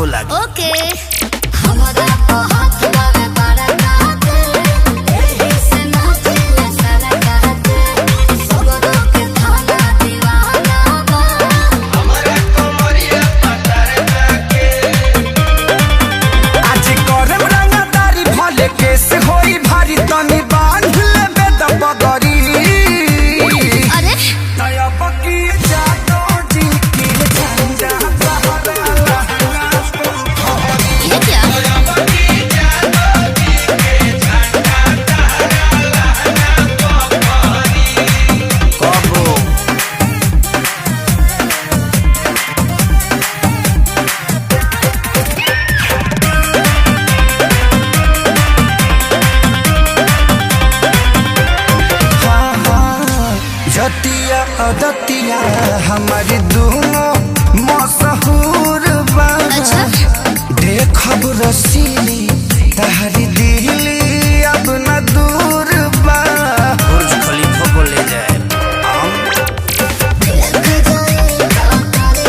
आंखों लागे। ओके हमरा को हाथ लावे बड़ा कहते एही से नाचिले सारा कहते सबरो के थाना दीवाना बा हमरा कमरिया पटार जाके आज करम रंगदारी भले केस होई भारी तनी बांध लेबे दबगरी। अरे नया पकी जातो जी की झंडा बहरा ये क्या कबो जतिया अदतिया हमारी दोनों मशहूर बा। अच्छा देखब रसीली तहरी दिली अब न दूर बा। बुर्ज खलीफा को ले जाए देख जाए तारे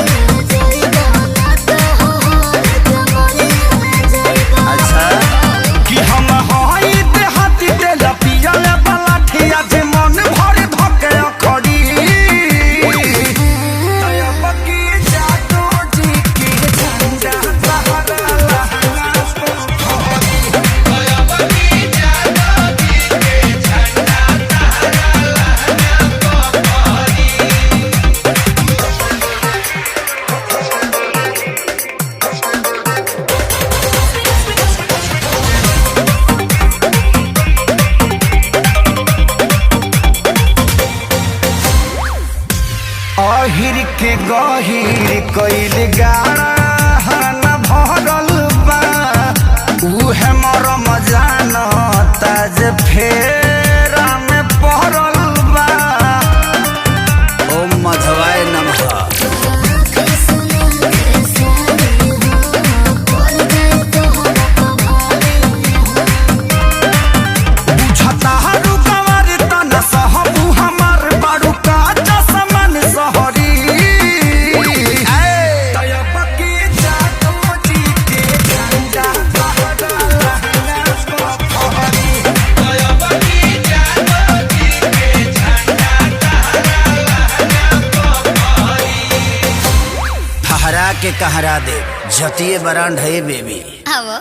जाएगा ना तो तुम्हारे जाएगा। अच्छा कि हम हई देहाती तेल पियल वाला ठिया जे मन भर धके अखड़ी। नया पकी जातो जी की झंडा बहरा अहिर के गहिर कइल गाड़ा न भरल बा। उहे मरम जानता जे फेरा में पड़ल बा। ओम मधवाय नमः। बुझता हरू कमर तना सहबू हमार बारू का चसमन सहरी। तया पकी जातो जी के झंडा बहरा फहरा के कहरा दे जतिये बरांड है बेबी। आवो